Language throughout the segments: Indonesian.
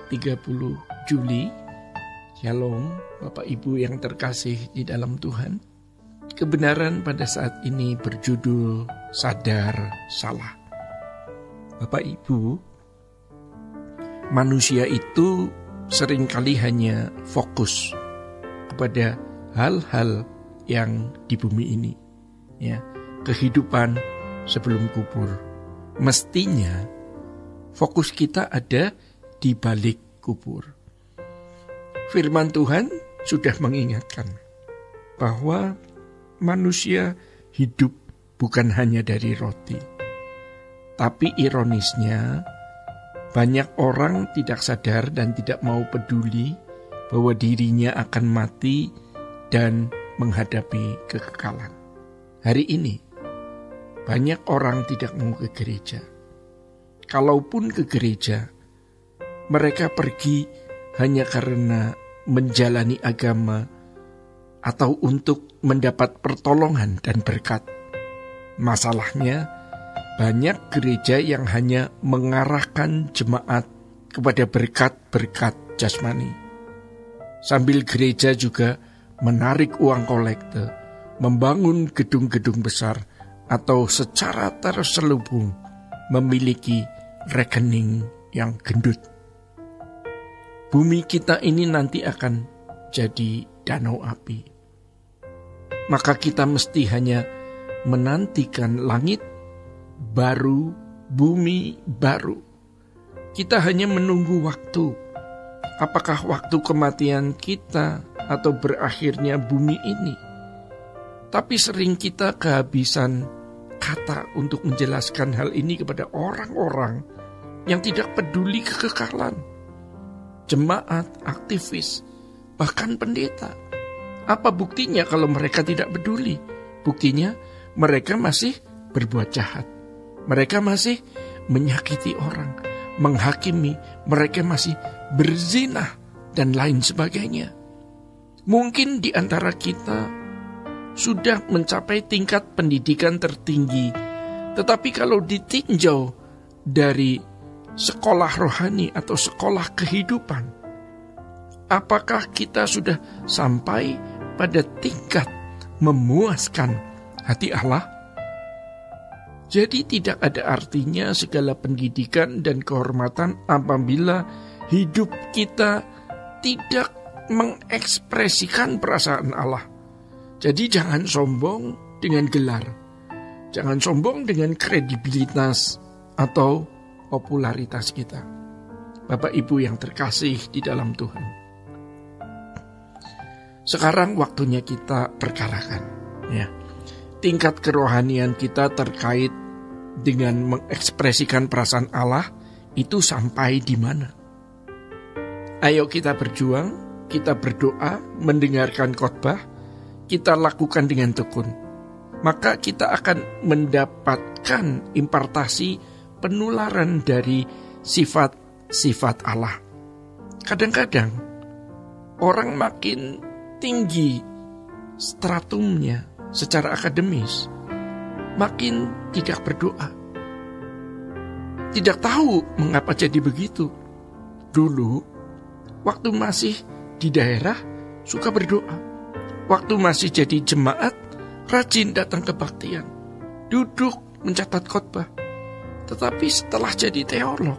30 Juli. Shalom Bapak Ibu yang terkasih di dalam Tuhan. Kebenaran pada saat ini berjudul Sadar Salah. Bapak Ibu, manusia itu seringkali hanya fokus kepada hal-hal yang di bumi ini, ya, kehidupan sebelum kubur. Mestinya fokus kita ada di balik kubur. Firman Tuhan sudah mengingatkan bahwa manusia hidup bukan hanya dari roti. Tapi ironisnya, banyak orang tidak sadar dan tidak mau peduli bahwa dirinya akan mati dan menghadapi kekekalan. Hari ini, banyak orang tidak mau ke gereja. Kalaupun ke gereja, mereka pergi hanya karena menjalani agama atau untuk mendapat pertolongan dan berkat. Masalahnya, banyak gereja yang hanya mengarahkan jemaat kepada berkat-berkat jasmani. Sambil gereja juga menarik uang kolekte, membangun gedung-gedung besar, atau secara terselubung memiliki rekening yang gendut. Bumi kita ini nanti akan jadi danau api. Maka kita mesti hanya menantikan langit baru, bumi baru. Kita hanya menunggu waktu. Apakah waktu kematian kita atau berakhirnya bumi ini? Tapi sering kita kehabisan kata untuk menjelaskan hal ini kepada orang-orang yang tidak peduli kekekalan. Jemaat, aktivis, bahkan pendeta. Apa buktinya kalau mereka tidak peduli? Buktinya mereka masih berbuat jahat. Mereka masih menyakiti orang, menghakimi, mereka masih berzina, dan lain sebagainya. Mungkin di antara kita sudah mencapai tingkat pendidikan tertinggi, tetapi kalau ditinjau dari sekolah rohani atau sekolah kehidupan, apakah kita sudah sampai pada tingkat memuaskan hati Allah? Jadi tidak ada artinya segala pendidikan dan kehormatan apabila hidup kita tidak mengekspresikan perasaan Allah. Jadi jangan sombong dengan gelar, jangan sombong dengan kredibilitas atau popularitas kita. Bapak Ibu yang terkasih di dalam Tuhan, sekarang waktunya kita perkarakan, ya. Tingkat kerohanian kita terkait dengan mengekspresikan perasaan Allah itu sampai di mana? Ayo kita berjuang, kita berdoa, mendengarkan khotbah, kita lakukan dengan tekun. Maka kita akan mendapatkan impartasi penularan dari sifat-sifat Allah. Kadang-kadang orang makin tinggi stratumnya secara akademis, makin tidak berdoa. Tidak tahu mengapa jadi begitu. Dulu, waktu masih di daerah, suka berdoa. Waktu masih jadi jemaat, rajin datang kebaktian, duduk mencatat khotbah. Tetapi setelah jadi teolog,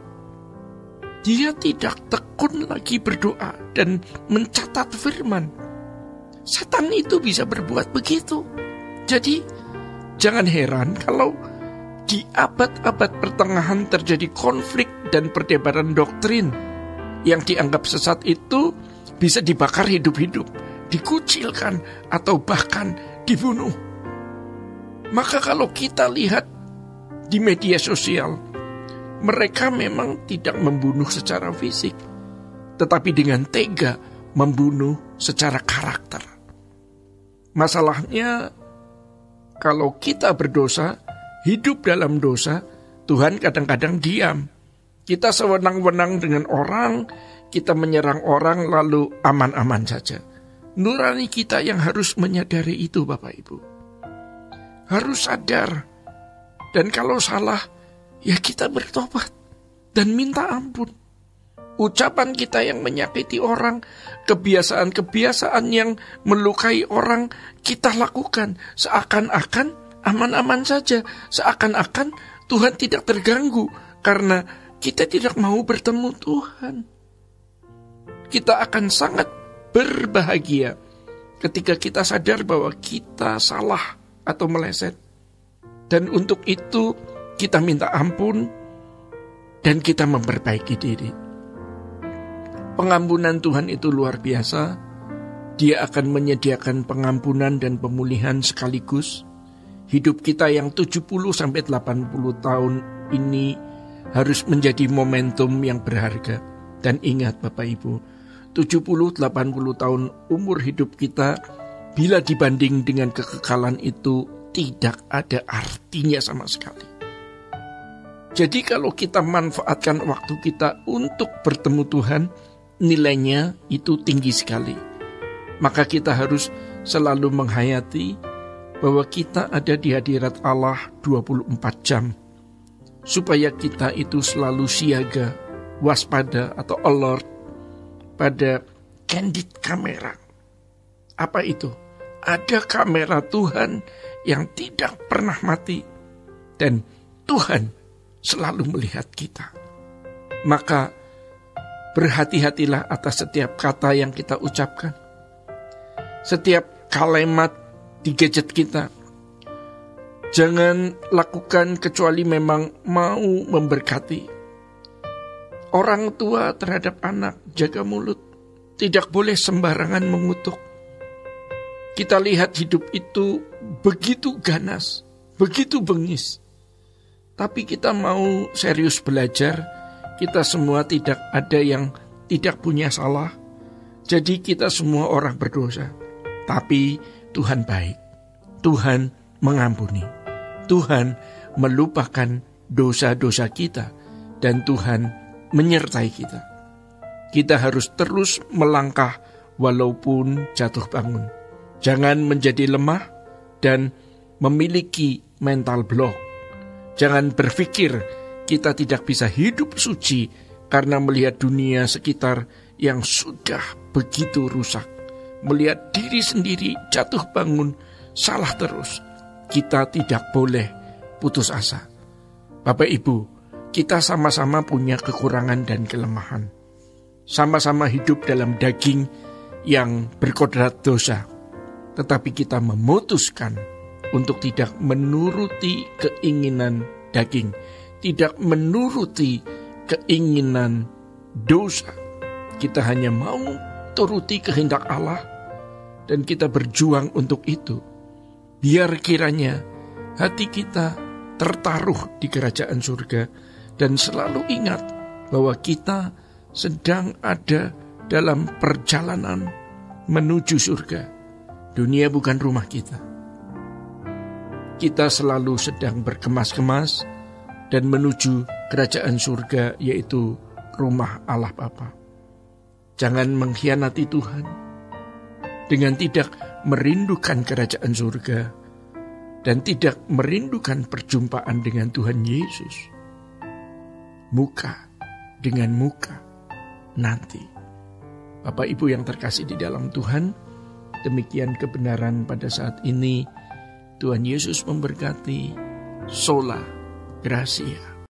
dia tidak tekun lagi berdoa dan mencatat firman. Setan itu bisa berbuat begitu. Jadi jangan heran kalau di abad-abad pertengahan terjadi konflik dan perdebatan doktrin. Yang dianggap sesat itu bisa dibakar hidup-hidup, dikucilkan, atau bahkan dibunuh. Maka kalau kita lihat di media sosial, mereka memang tidak membunuh secara fisik, tetapi dengan tega membunuh secara karakter. Masalahnya, kalau kita berdosa, hidup dalam dosa, Tuhan kadang-kadang diam. Kita sewenang-wenang dengan orang, kita menyerang orang lalu aman-aman saja. Nurani kita yang harus menyadari itu, Bapak Ibu. Harus sadar. Dan kalau salah, ya kita bertobat dan minta ampun. ucapan kita yang menyakiti orang, kebiasaan-kebiasaan yang melukai orang kita lakukan seakan-akan aman-aman saja, seakan-akan Tuhan tidak terganggu karena kita tidak mau bertemu Tuhan. Kita akan sangat berbahagia ketika kita sadar bahwa kita salah atau meleset. Dan untuk itu kita minta ampun dan kita memperbaiki diri. Pengampunan Tuhan itu luar biasa. Dia akan menyediakan pengampunan dan pemulihan sekaligus. Hidup kita yang 70-80 tahun ini harus menjadi momentum yang berharga. Dan ingat Bapak Ibu, 70-80 tahun umur hidup kita, bila dibanding dengan kekekalan itu, tidak ada artinya sama sekali. Jadi kalau kita manfaatkan waktu kita untuk bertemu Tuhan, nilainya itu tinggi sekali. Maka kita harus selalu menghayati bahwa kita ada di hadirat Allah 24 jam. Supaya kita itu selalu siaga, waspada atau alert pada candid kamera. Apa itu? Ada kamera Tuhan yang tidak pernah mati. Dan Tuhan selalu melihat kita. Maka berhati-hatilah atas setiap kata yang kita ucapkan. Setiap kalimat di gadget kita. Jangan lakukan kecuali memang mau memberkati. Orang tua terhadap anak, jaga mulut. Tidak boleh sembarangan mengutuk. Kita lihat hidup itu begitu ganas, begitu bengis. Tapi kita mau serius belajar, kita semua tidak ada yang tidak punya salah. Jadi kita semua orang berdosa. Tapi Tuhan baik, Tuhan mengampuni, Tuhan melupakan dosa-dosa kita, dan Tuhan menyertai kita. Kita harus terus melangkah walaupun jatuh bangun. Jangan menjadi lemah dan memiliki mental block. Jangan berpikir kita tidak bisa hidup suci karena melihat dunia sekitar yang sudah begitu rusak. Melihat diri sendiri jatuh bangun, salah terus. Kita tidak boleh putus asa. Bapak Ibu, kita sama-sama punya kekurangan dan kelemahan. Sama-sama hidup dalam daging yang berkodrat dosa. Tetapi kita memutuskan untuk tidak menuruti keinginan daging, tidak menuruti keinginan dosa. Kita hanya mau turuti kehendak Allah, dan kita berjuang untuk itu. Biar kiranya hati kita tertaruh di kerajaan surga, dan selalu ingat bahwa kita sedang ada dalam perjalanan menuju surga. Dunia bukan rumah kita. Kita selalu sedang berkemas-kemas dan menuju kerajaan surga, yaitu rumah Allah Bapa. Jangan mengkhianati Tuhan dengan tidak merindukan kerajaan surga dan tidak merindukan perjumpaan dengan Tuhan Yesus. Muka dengan muka nanti. Bapak Ibu yang terkasih di dalam Tuhan, demikian kebenaran pada saat ini. Tuhan Yesus memberkati. Sola Gracia.